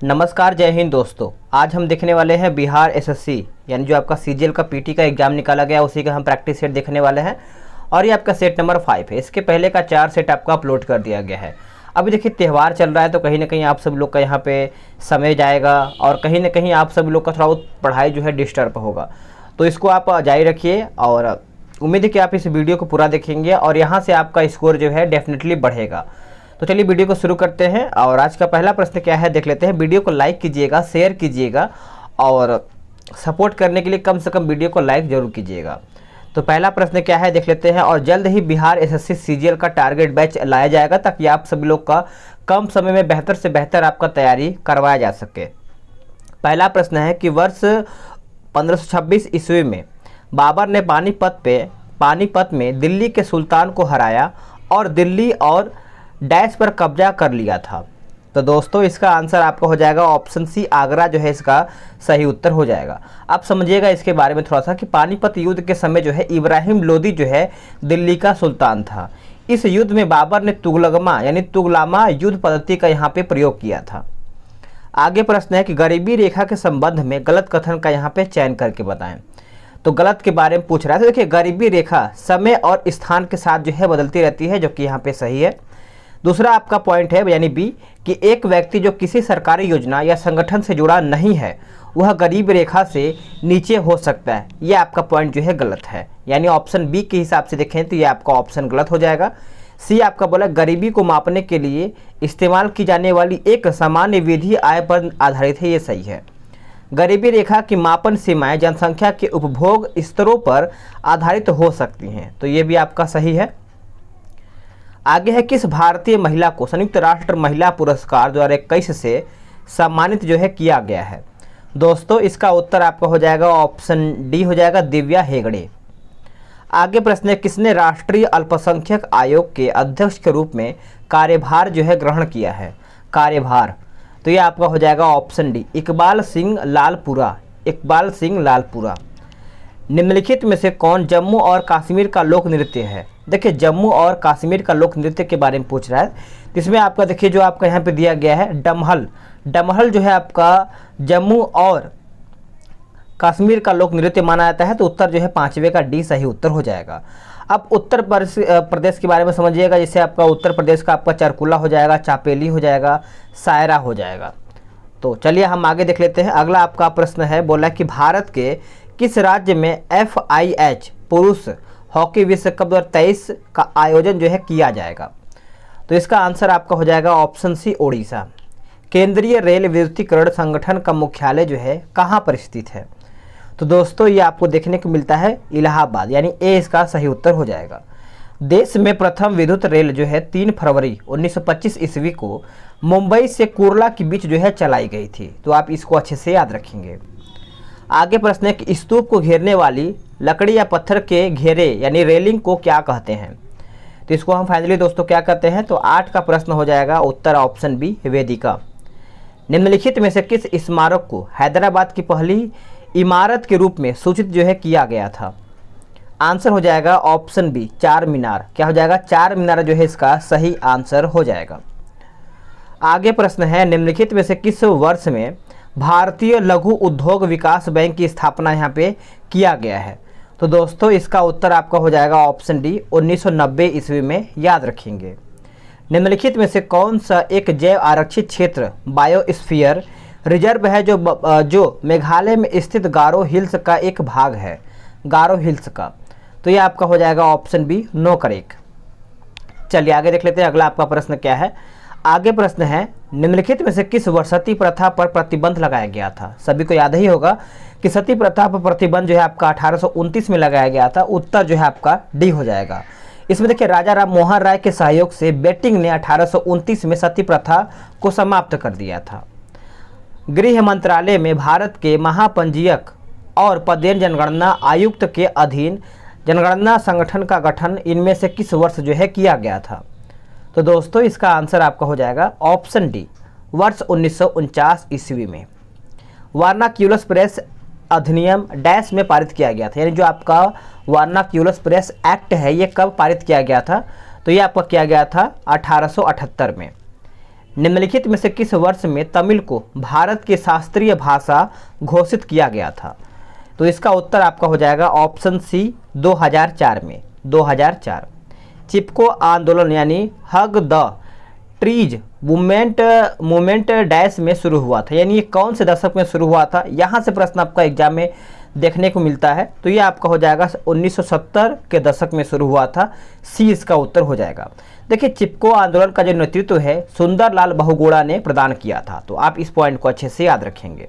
नमस्कार, जय हिंद दोस्तों। आज हम देखने वाले हैं बिहार एसएससी यानी जो आपका सीजीएल का पीटी का एग्जाम निकाला गया, उसी का हम प्रैक्टिस सेट देखने वाले हैं। और ये आपका सेट नंबर 5 है। इसके पहले का 4 सेट आपका अपलोड कर दिया गया है। अभी देखिए त्यौहार चल रहा है, तो कहीं ना कहीं आप सब लोग का यहाँ पे समय जाएगा और कहीं ना कहीं आप सब लोग का थोड़ा बहुत पढ़ाई जो है डिस्टर्ब होगा। तो इसको आप जारी रखिए और उम्मीद है कि आप इस वीडियो को पूरा देखेंगे और यहाँ से आपका स्कोर जो है डेफिनेटली बढ़ेगा। तो चलिए वीडियो को शुरू करते हैं। और आज का पहला प्रश्न क्या है देख लेते हैं। वीडियो को लाइक कीजिएगा, शेयर कीजिएगा और सपोर्ट करने के लिए कम से कम वीडियो को लाइक जरूर कीजिएगा। तो पहला प्रश्न क्या है देख लेते हैं। और जल्द ही बिहार एसएससी सीजीएल का टारगेट बैच लाया जाएगा ताकि आप सभी लोग का कम समय में बेहतर से बेहतर आपका तैयारी करवाया जा सके। पहला प्रश्न है कि वर्ष 1526 ईस्वी में बाबर ने पानीपत में दिल्ली के सुल्तान को हराया और दिल्ली और डैश पर कब्जा कर लिया था। तो दोस्तों इसका आंसर आपका हो जाएगा ऑप्शन सी, आगरा जो है इसका सही उत्तर हो जाएगा। आप समझिएगा इसके बारे में थोड़ा सा कि पानीपत युद्ध के समय जो है इब्राहिम लोदी जो है दिल्ली का सुल्तान था। इस युद्ध में बाबर ने तुगलमा युद्ध पद्धति का यहाँ पे प्रयोग किया था। आगे प्रश्न है कि गरीबी रेखा के संबंध में गलत कथन का यहाँ पे चयन करके बताएं। तो गलत के बारे में पूछ रहा है। तो देखिए गरीबी रेखा समय और स्थान के साथ जो है बदलती रहती है, जो कि यहाँ पे सही है। दूसरा आपका पॉइंट है यानी बी कि एक व्यक्ति जो किसी सरकारी योजना या संगठन से जुड़ा नहीं है वह गरीब रेखा से नीचे हो सकता है। ये आपका पॉइंट जो है गलत है, यानी ऑप्शन बी के हिसाब से देखें तो ये आपका ऑप्शन गलत हो जाएगा। सी आपका बोला गरीबी को मापने के लिए इस्तेमाल की जाने वाली एक सामान्य विधि आय पर आधारित है, ये सही है। गरीबी रेखा की मापन सीमाएं जनसंख्या के उपभोग स्तरों पर आधारित हो सकती हैं, तो ये भी आपका सही है। आगे है किस भारतीय महिला को संयुक्त राष्ट्र महिला पुरस्कार 2021 से सम्मानित जो है किया गया है। दोस्तों इसका उत्तर आपका हो जाएगा ऑप्शन डी हो जाएगा, दिव्या हेगड़े। आगे प्रश्न है किसने राष्ट्रीय अल्पसंख्यक आयोग के अध्यक्ष के रूप में कार्यभार जो है ग्रहण किया है। कार्यभार, तो ये आपका हो जाएगा ऑप्शन डी, इकबाल सिंह लालपुरा। निम्नलिखित में से कौन जम्मू और कश्मीर का लोक नृत्य है। देखिए जम्मू और कश्मीर का लोक नृत्य के बारे में पूछ रहा है। इसमें आपका देखिए जो आपका यहाँ पे दिया गया है डमहल जो है आपका जम्मू और कश्मीर का लोक नृत्य माना जाता है। तो उत्तर जो है 5वें का डी सही उत्तर हो जाएगा। अब उत्तर प्रदेश के बारे में समझिएगा। जैसे आपका उत्तर प्रदेश का आपका चरकुला हो जाएगा, चापेली हो जाएगा, सायरा हो जाएगा। तो चलिए हम आगे देख लेते हैं। अगला आपका प्रश्न है, बोला कि भारत के किस राज्य में FIH पुरुष हॉकी विश्व कप 2023 का आयोजन जो है किया जाएगा। तो इसका आंसर आपका हो जाएगा ऑप्शन सी, ओडिशा। केंद्रीय रेल विद्युतीकरण संगठन का मुख्यालय जो है कहाँ पर स्थित है। तो दोस्तों ये आपको देखने को मिलता है इलाहाबाद, यानी ए इसका सही उत्तर हो जाएगा। देश में प्रथम विद्युत रेल जो है 3 फरवरी 1925 ईस्वी को मुंबई से कुर्ला के बीच जो है चलाई गई थी। तो आप इसको अच्छे से याद रखेंगे। आगे प्रश्न है कि स्तूप को घेरने वाली लकड़ी या पत्थर के घेरे यानी रेलिंग को क्या कहते हैं। तो इसको हम फाइनली दोस्तों क्या कहते हैं। तो 8 का प्रश्न हो जाएगा उत्तर ऑप्शन बी, वेदिका। निम्नलिखित में से किस स्मारक को हैदराबाद की पहली इमारत के रूप में सूचित जो है किया गया था। आंसर हो जाएगा ऑप्शन बी, चार मीनार। क्या हो जाएगा, चार मीनार जो है इसका सही आंसर हो जाएगा। आगे प्रश्न है निम्नलिखित में से किस वर्ष में भारतीय लघु उद्योग विकास बैंक की स्थापना यहाँ पे किया गया है। तो दोस्तों इसका उत्तर आपका हो जाएगा ऑप्शन डी, 1990 ईस्वी में, याद रखेंगे। निम्नलिखित में से कौन सा एक जैव आरक्षित क्षेत्र बायोस्फीयर रिजर्व है जो मेघालय में स्थित गारो हिल्स का एक भाग है, गारो हिल्स का। तो ये आपका हो जाएगा ऑप्शन बी, नो करेक्ट। चलिए आगे देख लेते हैं अगला आपका प्रश्न क्या है। आगे प्रश्न है निम्नलिखित में से किस वर्ष सती प्रथा पर प्रतिबंध लगाया गया था। सभी को याद ही होगा कि सती प्रथा पर प्रतिबंध जो है आपका 1829 में लगाया गया था। उत्तर जो है आपका डी हो जाएगा। इसमें देखिए राजा राम मोहन राय के सहयोग से बेटिंग ने 1829 में सती प्रथा को समाप्त कर दिया था। गृह मंत्रालय में भारत के महापंजीयक और पदेन जनगणना आयुक्त के अधीन जनगणना संगठन का गठन इनमें से किस वर्ष जो है किया गया था। तो दोस्तों इसका आंसर आपका हो जाएगा ऑप्शन डी, वर्ष 1949 ईस्वी में। वार्नाक्यूलस प्रेस अधिनियम डैश में पारित किया गया था, यानी जो आपका वार्नाक्यूलस प्रेस एक्ट है ये कब पारित किया गया था। तो ये आपका किया गया था 1878 में। निम्नलिखित में से किस वर्ष में तमिल को भारत की शास्त्रीय भाषा घोषित किया गया था? तो इसका उत्तर आपका हो जाएगा ऑप्शन सी 2004 में, 2004। चिपको आंदोलन यानी हग द ट्रीज मूवमेंट डैश में शुरू हुआ था, यानी ये कौन से दशक में शुरू हुआ था? यहाँ से प्रश्न आपका एग्जाम में देखने को मिलता है। तो ये आपका हो जाएगा 1970 के दशक में शुरू हुआ था, सी इसका उत्तर हो जाएगा। देखिए, चिपको आंदोलन का जो नेतृत्व है सुंदरलाल बहुगुणा ने प्रदान किया था, तो आप इस पॉइंट को अच्छे से याद रखेंगे।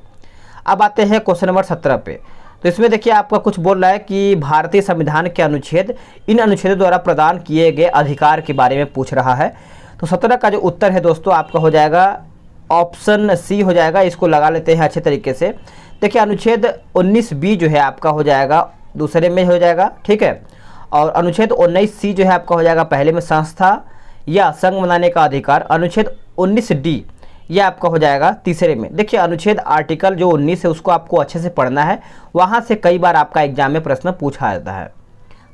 अब आते हैं क्वेश्चन नंबर 17 पे। तो इसमें देखिए आपका कुछ बोल रहा है कि भारतीय संविधान के अनुच्छेद, इन अनुच्छेदों द्वारा प्रदान किए गए अधिकार के बारे में पूछ रहा है। तो 17 का जो उत्तर है दोस्तों आपका हो जाएगा ऑप्शन सी हो जाएगा। इसको लगा लेते हैं अच्छे तरीके से। देखिए, अनुच्छेद 19B जो है आपका हो जाएगा दूसरे में हो जाएगा, ठीक है। और अनुच्छेद 19C जो है आपका हो जाएगा पहले में, संस्था या संघ बनाने का अधिकार। अनुच्छेद 19D यह आपका हो जाएगा तीसरे में। देखिए, अनुच्छेद आर्टिकल जो 19 है उसको आपको अच्छे से पढ़ना है, वहाँ से कई बार आपका एग्जाम में प्रश्न पूछा जाता है।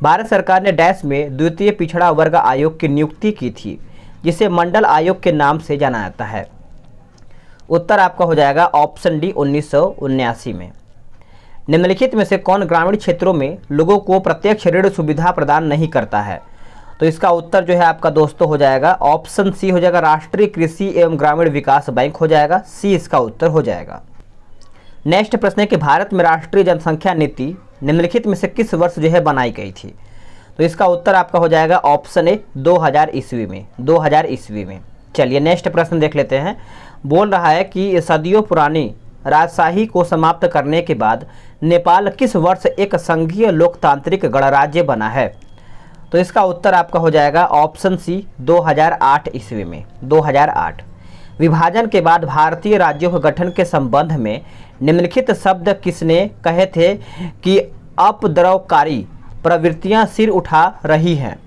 भारत सरकार ने डैश में द्वितीय पिछड़ा वर्ग आयोग की नियुक्ति की थी, जिसे मंडल आयोग के नाम से जाना जाता है। उत्तर आपका हो जाएगा ऑप्शन डी 1979 में। निम्नलिखित में से कौन ग्रामीण क्षेत्रों में लोगों को प्रत्यक्ष ऋण सुविधा प्रदान नहीं करता है? तो इसका उत्तर जो है आपका दोस्तों हो जाएगा ऑप्शन सी हो जाएगा, राष्ट्रीय कृषि एवं ग्रामीण विकास बैंक हो जाएगा, सी इसका उत्तर हो जाएगा। नेक्स्ट प्रश्न है कि भारत में राष्ट्रीय जनसंख्या नीति निम्नलिखित में से किस वर्ष जो है बनाई गई थी? तो इसका उत्तर आपका हो जाएगा ऑप्शन ए 2000 ईस्वी में, 2000 ईस्वी में। चलिए नेक्स्ट प्रश्न देख लेते हैं। बोल रहा है कि सदियों पुरानी राजशाही को समाप्त करने के बाद नेपाल किस वर्ष एक संघीय लोकतांत्रिक गणराज्य बना है? तो इसका उत्तर आपका हो जाएगा ऑप्शन सी 2008 ईस्वी में, 2008। विभाजन के बाद भारतीय राज्यों के गठन के संबंध में निम्नलिखित शब्द किसने कहे थे कि उपद्रवकारी प्रवृत्तियां सिर उठा रही हैं?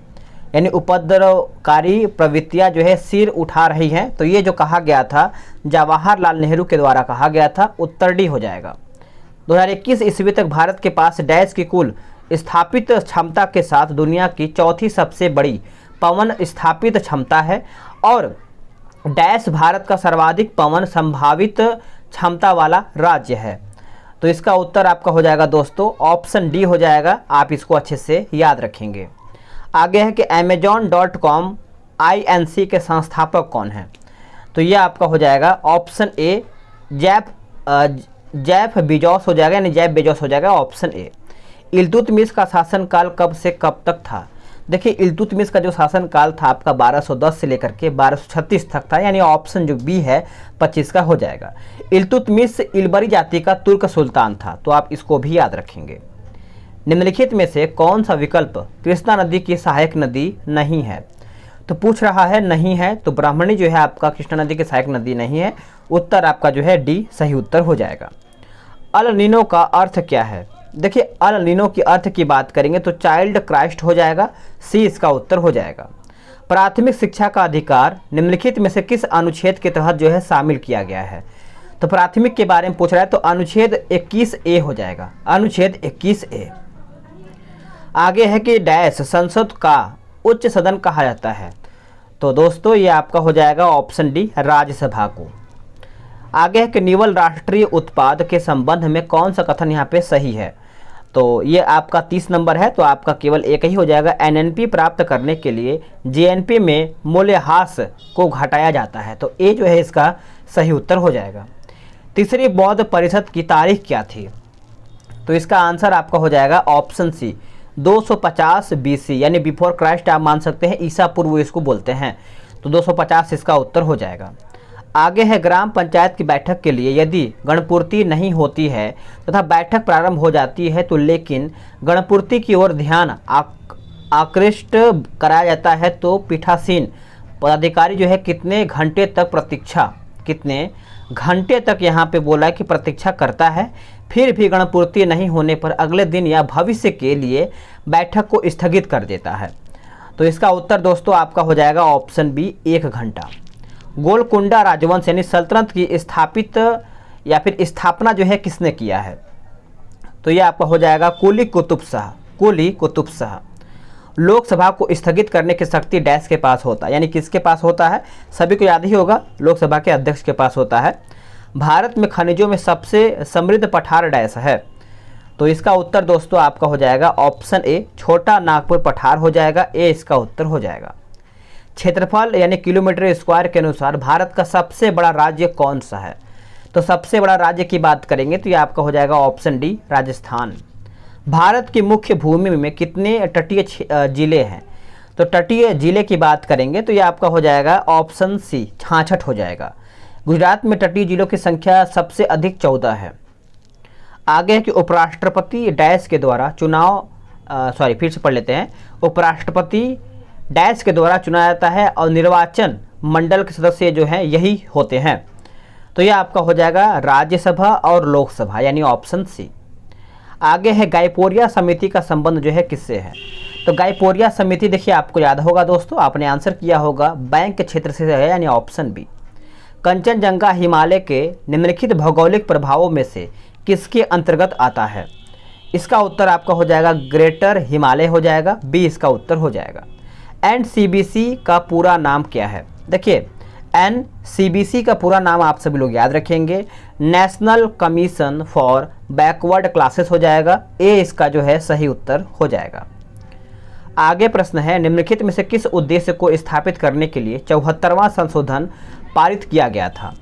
यानी उपद्रवकारी प्रवृत्तियां जो है सिर उठा रही हैं। तो ये जो कहा गया था जवाहरलाल नेहरू के द्वारा कहा गया था, उत्तर डी हो जाएगा। 2021 ईस्वी तक भारत के पास डैश की कुल स्थापित क्षमता के साथ दुनिया की चौथी सबसे बड़ी पवन स्थापित क्षमता है और डैश भारत का सर्वाधिक पवन संभावित क्षमता वाला राज्य है। तो इसका उत्तर आपका हो जाएगा दोस्तों ऑप्शन डी हो जाएगा। आप इसको अच्छे से याद रखेंगे। आगे है कि Amazon.com INC के संस्थापक कौन हैं? तो ये आपका हो जाएगा ऑप्शन ए जेफ बेजोस हो जाएगा, यानी जेफ बेजोस हो जाएगा, ऑप्शन ए। इल्तुतमिश का शासनकाल कब से कब तक था? देखिए, इल्तुतमिश का जो शासनकाल था आपका 1210 से लेकर के 1236 तक था, यानी ऑप्शन जो बी है 25 का हो जाएगा। इल्तुतमिश इलबरी जाति का तुर्क सुल्तान था, तो आप इसको भी याद रखेंगे। निम्नलिखित में से कौन सा विकल्प कृष्णा नदी की सहायक नदी नहीं है? तो पूछ रहा है नहीं है, तो ब्राह्मणी जो है आपका कृष्णा नदी की सहायक नदी नहीं है। उत्तर आपका जो है डी सही उत्तर हो जाएगा। अल नीनो का अर्थ क्या है? देखिए, अल नीनो की अर्थ की बात करेंगे तो चाइल्ड क्राइस्ट हो जाएगा, सी इसका उत्तर हो जाएगा। प्राथमिक शिक्षा का अधिकार निम्नलिखित में से किस अनुच्छेद के तहत जो है शामिल किया गया है? तो प्राथमिक के बारे में पूछ रहा है, तो अनुच्छेद 21A हो जाएगा, अनुच्छेद 21A। आगे है कि डैश संसद का उच्च सदन कहा जाता है? तो दोस्तों ये आपका हो जाएगा ऑप्शन डी राज्यसभा को। आगे है कि निवल राष्ट्रीय उत्पाद के संबंध में कौन सा कथन यहाँ पे सही है? तो ये आपका 30 नंबर है, तो आपका केवल एक ही हो जाएगा। NNP प्राप्त करने के लिए JNP में मूल्यह्रास को घटाया जाता है, तो ए जो है इसका सही उत्तर हो जाएगा। तीसरी बौद्ध परिषद की तारीख क्या थी? तो इसका आंसर आपका हो जाएगा ऑप्शन सी 250 BC, यानी बिफोर क्राइस्ट आप मान सकते हैं, ईसा पूर्व इसको बोलते हैं, तो 250 इसका उत्तर हो जाएगा। आगे है ग्राम पंचायत की बैठक के लिए यदि गणपूर्ति नहीं होती है तथा बैठक प्रारंभ हो जाती है तो लेकिन गणपूर्ति की ओर ध्यान आकृष्ट कराया जाता है, तो पीठासीन पदाधिकारी जो है कितने घंटे तक यहाँ पे बोला है कि प्रतीक्षा करता है, फिर भी गणपूर्ति नहीं होने पर अगले दिन या भविष्य के लिए बैठक को स्थगित कर देता है। तो इसका उत्तर दोस्तों आपका हो जाएगा ऑप्शन बी 1 घंटा। गोलकुंडा राजवंश यानी सल्तनत की स्थापना जो है किसने किया है? तो ये आपका हो जाएगा कुली कुतुब शाह। लोकसभा को स्थगित करने की शक्ति डैश के पास होता है, यानी किसके पास होता है, सभी को याद ही होगा, लोकसभा के अध्यक्ष के पास होता है। भारत में खनिजों में सबसे समृद्ध पठार डैश है, तो इसका उत्तर दोस्तों आपका हो जाएगा ऑप्शन ए, छोटा नागपुर पठार हो जाएगा, ए इसका उत्तर हो जाएगा। क्षेत्रफल यानी किलोमीटर स्क्वायर के अनुसार भारत का सबसे बड़ा राज्य कौन सा है, तो सबसे बड़ा राज्य की बात करेंगे तो ये आपका हो जाएगा ऑप्शन डी, राजस्थान। भारत की मुख्य भूमि में कितने तटीय जिले हैं, तो तटीय जिले की बात करेंगे तो ये आपका हो जाएगा ऑप्शन सी, 66 हो जाएगा। गुजरात में तटीय जिलों की संख्या सबसे अधिक 14 है। आगे है कि उपराष्ट्रपति डैश के द्वारा चुनाव फिर से पढ़ लेते हैं। उपराष्ट्रपति डैश के द्वारा चुना जाता है और निर्वाचन मंडल के सदस्य जो हैं यही होते हैं, तो यह आपका हो जाएगा राज्यसभा और लोकसभा, यानी ऑप्शन सी। आगे है गायपोरिया समिति का संबंध जो है किससे है, तो गायपोरिया समिति देखिए आपको याद होगा दोस्तों, आपने आंसर किया होगा, बैंक के क्षेत्र से है, यानी ऑप्शन बी। कंचनजंगा हिमालय के निम्नलिखित भौगोलिक प्रभावों में से किसके अंतर्गत आता है, इसका उत्तर आपका हो जाएगा ग्रेटर हिमालय हो जाएगा, बी इसका उत्तर हो जाएगा। एनसीबीसी का पूरा नाम क्या है, देखिए एनसीबीसी का पूरा नाम आप सभी लोग याद रखेंगे, national commission for backward classes हो जाएगा, ए इसका जो है सही उत्तर हो जाएगा। आगे प्रश्न है, निम्नलिखित में से किस उद्देश्य को स्थापित करने के लिए 74वां संशोधन पारित किया गया था,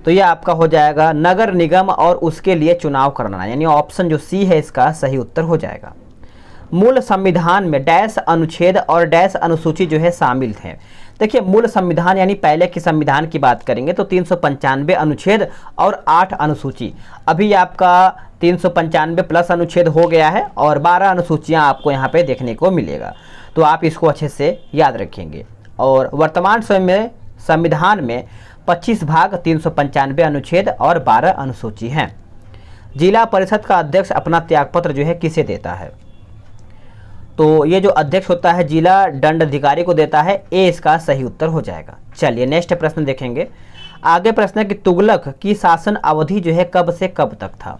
तो यह आपका हो जाएगा नगर निगम और उसके लिए चुनाव करना, यानी ऑप्शन जो सी है इसका सही उत्तर हो जाएगा। मूल संविधान में डैश अनुच्छेद और डैश अनुसूची जो है शामिल थे, देखिए मूल संविधान यानी पहले की संविधान की बात करेंगे तो 395 अनुच्छेद और 8 अनुसूची, अभी आपका 395 प्लस अनुच्छेद हो गया है और 12 अनुसूचियां आपको यहाँ पे देखने को मिलेगा, तो आप इसको अच्छे से याद रखेंगे। और वर्तमान समय में संविधान में 25 भाग, 395 अनुच्छेद और 12 अनुसूची हैं। जिला परिषद का अध्यक्ष अपना त्यागपत्र जो है किसे देता है, तो ये जो अध्यक्ष होता है जिला दंड अधिकारी को देता है, ए इसका सही उत्तर हो जाएगा। चलिए नेक्स्ट प्रश्न देखेंगे। आगे प्रश्न है कि तुगलक की शासन अवधि जो है कब से कब तक था,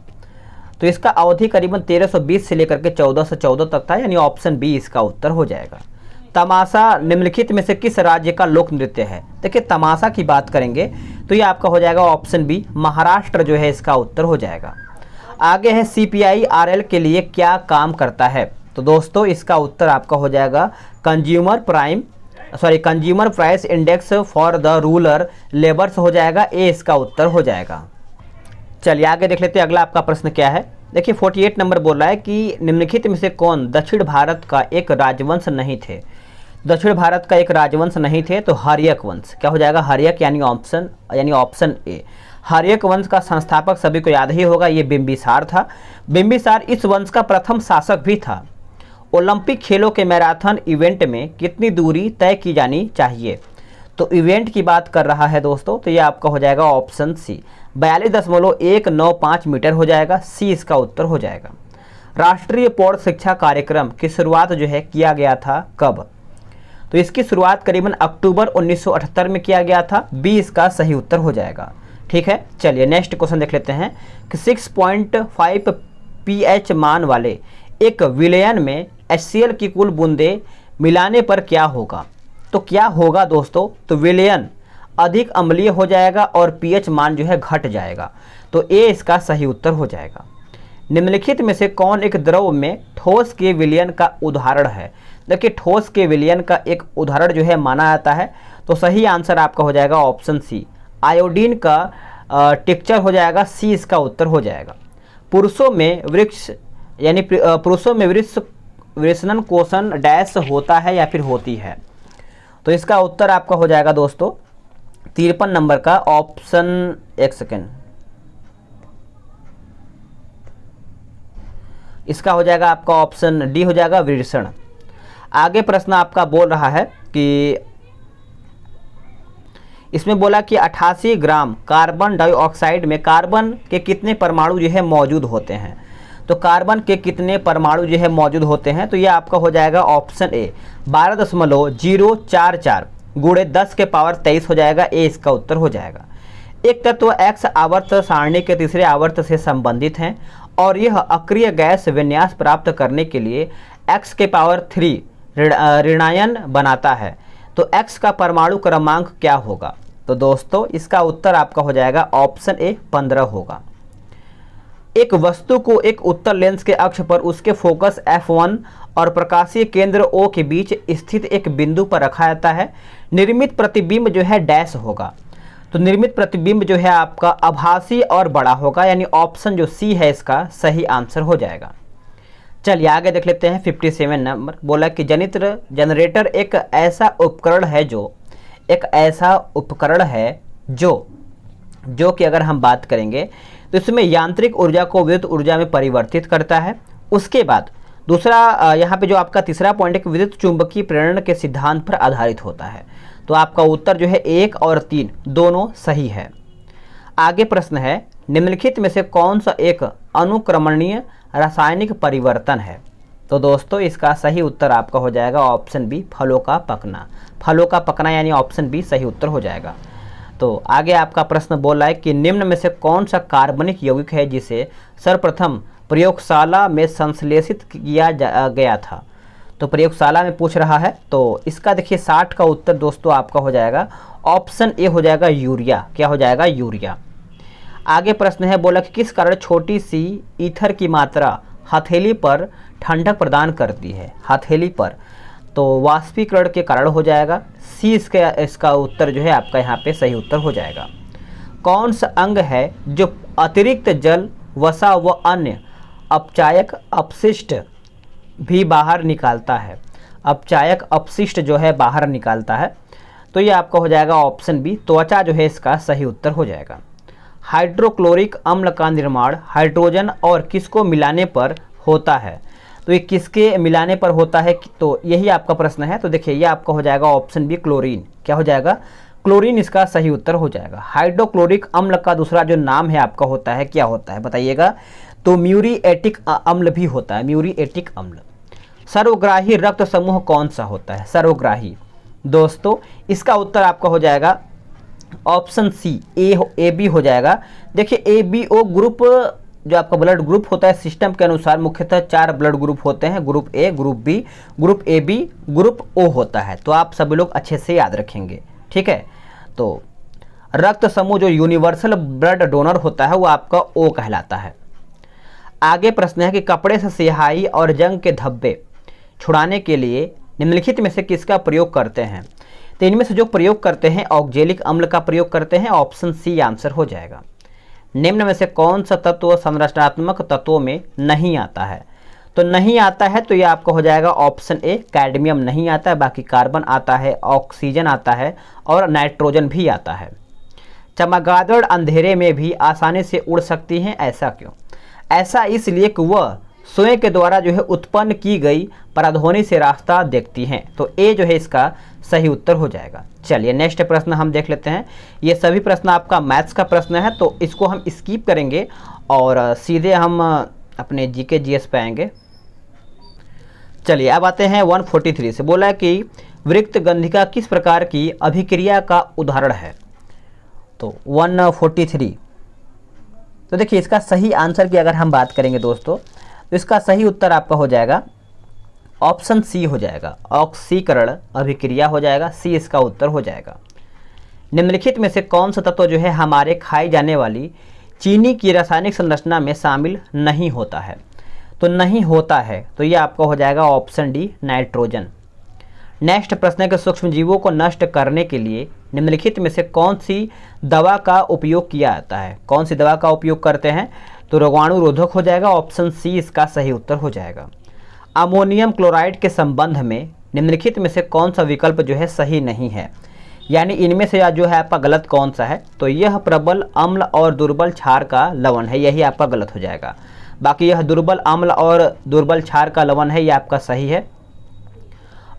तो इसका अवधि करीबन 1320 से लेकर के 1414 तक था, यानी ऑप्शन बी इसका उत्तर हो जाएगा। तमाशा निम्नलिखित में से किस राज्य का लोक नृत्य है, देखिए तमाशा की बात करेंगे तो ये आपका हो जाएगा ऑप्शन बी, महाराष्ट्र जो है इसका उत्तर हो जाएगा। आगे है CPI-RL के लिए क्या काम करता है, तो दोस्तों इसका उत्तर आपका हो जाएगा consumer price index for the rural labours हो जाएगा, ए इसका उत्तर हो जाएगा। चलिए आगे देख लेते हैं अगला आपका प्रश्न क्या है। देखिए 48 नंबर बोल रहा है कि निम्नलिखित में से कौन दक्षिण भारत का एक राजवंश नहीं थे, दक्षिण भारत का एक राजवंश नहीं थे, तो हर्यक वंश क्या हो जाएगा, हर्यक यानी ऑप्शन ए। हर्यक वंश का संस्थापक सभी को याद ही होगा, ये बिंबिसार था। बिंबिसार इस वंश का प्रथम शासक भी था। ओलंपिक खेलों के मैराथन इवेंट में कितनी दूरी तय की जानी चाहिए, तो इवेंट की बात कर रहा है दोस्तों, तो ये आपका हो जाएगा ऑप्शन सी, 42.195 मीटर हो जाएगा, सी इसका उत्तर हो जाएगा। राष्ट्रीय प्रौढ़ शिक्षा कार्यक्रम की शुरुआत जो है किया गया था कब, तो इसकी शुरुआत करीबन अक्टूबर 1978 में किया गया था, बी इसका सही उत्तर हो जाएगा। ठीक है, चलिए नेक्स्ट क्वेश्चन देख लेते हैं कि 6.5 pH मान वाले एक विलयन में HCl की कुल बूंदें मिलाने पर क्या होगा, तो क्या होगा दोस्तों, तो विलयन अधिक अम्लीय हो जाएगा और pH मान जो है घट जाएगा, तो ए इसका सही उत्तर हो जाएगा। निम्नलिखित में से कौन एक द्रव में ठोस के विलयन का उदाहरण है, देखिए ठोस के विलयन का एक उदाहरण जो है माना जाता है, तो सही आंसर आपका हो जाएगा ऑप्शन सी, आयोडीन का टेक्सचर हो जाएगा, सी इसका उत्तर हो जाएगा। पुरुषों में वृक्ष वृषण कोषण डैश होता है या फिर होती है, तो इसका उत्तर आपका हो जाएगा दोस्तों 53 नंबर का ऑप्शन, एक सेकेंड, इसका हो जाएगा आपका ऑप्शन डी हो जाएगा वृषण। आगे प्रश्न आपका बोल रहा है कि इसमें बोला कि 88 ग्राम कार्बन डाइऑक्साइड में कार्बन के कितने परमाणु जो है मौजूद होते हैं, तो कार्बन के कितने परमाणु जो है मौजूद होते हैं, तो ये आपका हो जाएगा ऑप्शन ए 12.044 गुणे 10 के पावर 23 हो जाएगा, ए इसका उत्तर हो जाएगा। एक तत्व एक्स आवर्त सारणी के तीसरे आवर्त से संबंधित हैं और यह अक्रिय गैस विन्यास प्राप्त करने के लिए x के पावर 3 ऋणायन बनाता है तो X का परमाणु क्रमांक क्या होगा? तो दोस्तों इसका उत्तर आपका हो जाएगा ऑप्शन ए 15 होगा। एक वस्तु को एक उत्तल लेंस के अक्ष पर उसके फोकस f1 और प्रकाशीय केंद्र O के बीच स्थित एक बिंदु पर रखा जाता है। निर्मित प्रतिबिंब जो है डैश होगा। तो निर्मित प्रतिबिंब जो है आपका आभासी और बड़ा होगा, यानी ऑप्शन जो सी है इसका सही आंसर हो जाएगा। चलिए आगे देख लेते हैं 57 नंबर। बोला कि जनरेटर एक ऐसा उपकरण है जो कि अगर हम बात करेंगे तो इसमें यांत्रिक ऊर्जा को विद्युत ऊर्जा में परिवर्तित करता है। उसके बाद दूसरा यहाँ पे जो आपका तीसरा पॉइंट है कि विद्युत चुंबकीय प्रेरण के सिद्धांत पर आधारित होता है। तो आपका उत्तर जो है 1 और 3 दोनों सही है। आगे प्रश्न है, निम्नलिखित में से कौन सा एक अनुक्रमणीय रासायनिक परिवर्तन है? तो दोस्तों इसका सही उत्तर आपका हो जाएगा ऑप्शन बी फलों का पकना। फलों का पकना यानी ऑप्शन बी सही उत्तर हो जाएगा। तो आगे आपका प्रश्न बोला है कि निम्न में से कौन सा कार्बनिक यौगिक है जिसे सर्वप्रथम प्रयोगशाला में संश्लेषित किया गया था? तो प्रयोगशाला में पूछ रहा है, तो इसका देखिए 60 का उत्तर दोस्तों आपका हो जाएगा ऑप्शन ए हो जाएगा यूरिया। क्या हो जाएगा? यूरिया। आगे प्रश्न है, बोला कि किस कारण छोटी सी ईथर की मात्रा हथेली पर ठंडक प्रदान करती है? हथेली पर, तो वाष्पीकरण के कारण हो जाएगा। सी इसका उत्तर जो है आपका यहाँ पे सही उत्तर हो जाएगा। कौन सा अंग है जो अतिरिक्त जल, वसा व अन्य अपचायक अपशिष्ट भी बाहर निकालता है? अपचायक अपशिष्ट जो है बाहर निकालता है, तो ये आपका हो जाएगा ऑप्शन बी त्वचा जो है इसका सही उत्तर हो जाएगा। हाइड्रोक्लोरिक अम्ल का निर्माण हाइड्रोजन और किसको मिलाने पर होता है? तो ये किसके मिलाने पर होता है? तो यही आपका प्रश्न है। तो देखिए ये आपका हो जाएगा ऑप्शन बी क्लोरीन। क्या हो जाएगा? क्लोरीन इसका सही उत्तर हो जाएगा। हाइड्रोक्लोरिक अम्ल का दूसरा जो नाम है आपका होता है, क्या होता है बताइएगा? तो म्यूरिएटिक अम्ल भी होता है, म्यूरिएटिक अम्ल। सर्वग्राही रक्त समूह कौन सा होता है? सर्वग्राही दोस्तों इसका उत्तर आपका हो जाएगा ऑप्शन सी ए बी हो जाएगा। देखिए ए बी ओ ग्रुप जो आपका ब्लड ग्रुप होता है सिस्टम के अनुसार मुख्यतः 4 ब्लड ग्रुप होते हैं, group A, group B, group A B, group O होता है। तो आप सभी लोग अच्छे से याद रखेंगे, ठीक है। तो रक्त समूह जो यूनिवर्सल ब्लड डोनर होता है वो आपका ओ कहलाता है। आगे प्रश्न है कि कपड़े से स्याही और जंग के धब्बे छुड़ाने के लिए निम्नलिखित में से किसका प्रयोग करते हैं? तो इनमें से जो प्रयोग करते हैं ऑक्जेलिक अम्ल का प्रयोग करते हैं, ऑप्शन सी आंसर हो जाएगा। निम्न में से कौन सा तत्व संरचनात्मक तत्वों में नहीं आता है? तो नहीं आता है तो ये आपका हो जाएगा ऑप्शन ए कैडमियम नहीं आता है, बाकी कार्बन आता है, ऑक्सीजन आता है और नाइट्रोजन भी आता है। चमगादड़ अंधेरे में भी आसानी से उड़ सकती हैं, ऐसा क्यों? ऐसा इसलिए कि वह स्वयं के द्वारा जो है उत्पन्न की गई पराध्वनि से रास्ता देखती हैं। तो ए जो है इसका सही उत्तर हो जाएगा। चलिए नेक्स्ट प्रश्न हम देख लेते हैं। ये सभी प्रश्न आपका मैथ्स का प्रश्न है, तो इसको हम स्किप करेंगे और सीधे हम अपने जीके जीएस पे आएंगे। चलिए अब आते हैं 143 से। बोला कि वृक्क गंधिका किस प्रकार की अभिक्रिया का उदाहरण है? तो 143, तो देखिए इसका सही आंसर की अगर हम बात करेंगे दोस्तों, तो इसका सही उत्तर आपका हो जाएगा ऑप्शन सी हो जाएगा, ऑक्सीकरण अभिक्रिया हो जाएगा। सी इसका उत्तर हो जाएगा। निम्नलिखित में से कौन सा तत्व जो है हमारे खाई जाने वाली चीनी की रासायनिक संरचना में शामिल नहीं होता है? तो नहीं होता है तो ये आपका हो जाएगा ऑप्शन डी नाइट्रोजन। नेक्स्ट प्रश्न है कि सूक्ष्म जीवों को नष्ट करने के लिए निम्नलिखित में से कौन सी दवा का उपयोग किया जाता है? कौन सी दवा का उपयोग करते हैं? तो रोगाणु रोधक हो जाएगा। ऑप्शन सी इसका सही उत्तर हो जाएगा। अमोनियम क्लोराइड के संबंध में निम्नलिखित में से कौन सा विकल्प जो है सही नहीं है? यानी इनमें से जो है आपका गलत कौन सा है? तो यह प्रबल अम्ल और दुर्बल क्षार का लवण है, यही आपका गलत हो जाएगा। बाकी यह दुर्बल अम्ल और दुर्बल क्षार का लवण है, यह आपका सही है।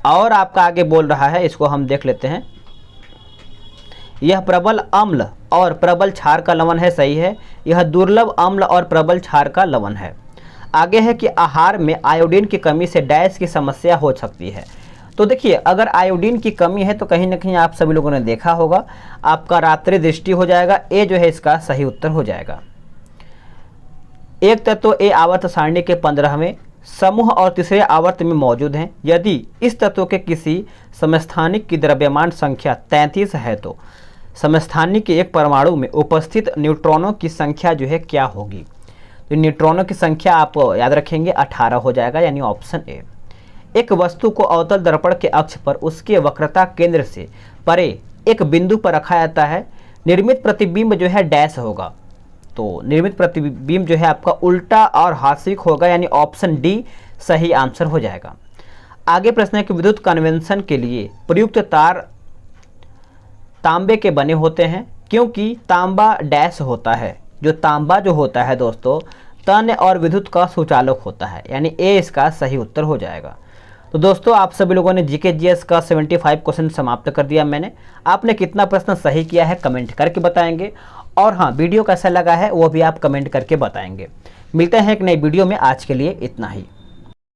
और आपका आगे बोल रहा है, इसको हम देख लेते हैं। यह प्रबल अम्ल और प्रबल क्षार का लवण है, सही है। यह दुर्लभ अम्ल और प्रबल क्षार का लवण है। आगे है कि आहार में आयोडीन की कमी से डैश की समस्या हो सकती है। तो देखिए अगर आयोडीन की कमी है तो कहीं ना कहीं आप सभी लोगों ने देखा होगा, आपका रात्रि दृष्टि हो जाएगा। ए जो है इसका सही उत्तर हो जाएगा। एक तत्व ए आवर्त सारणी के 15वें समूह और तीसरे आवर्त में मौजूद हैं। यदि इस तत्व के किसी समस्थानिक की द्रव्यमान संख्या 33 है तो समस्थानिक के एक परमाणु में उपस्थित न्यूट्रॉनों की संख्या जो है क्या होगी? तो न्यूट्रॉनों की संख्या आप याद रखेंगे 18 हो जाएगा, यानी ऑप्शन ए। एक वस्तु को अवतल दर्पण के अक्ष पर उसके वक्रता केंद्र से परे एक बिंदु पर रखा जाता है। निर्मित प्रतिबिंब जो है डैश होगा, तो निर्मित प्रतिबिंब जो है आपका उल्टा और हार्शिक होगा, यानी ऑप्शन डी सही आंसर हो जाएगा। आगे प्रश्न है कि विद्युत कन्वेंशन के लिए प्रयुक्त तार तांबे के बने होते हैं, क्योंकि तांबा डैश होता है। जो तांबा जो होता है दोस्तों तन्य और विद्युत का सुचालक होता है, यानी ए इसका सही उत्तर हो जाएगा। तो दोस्तों आप सभी लोगों ने जीके जीएस का 75 क्वेश्चन समाप्त कर दिया मैंने। आपने कितना प्रश्न सही किया है कमेंट करके बताएंगे, और हाँ वीडियो कैसा लगा है वो भी आप कमेंट करके बताएंगे। मिलते हैं एक नई वीडियो में, आज के लिए इतना ही।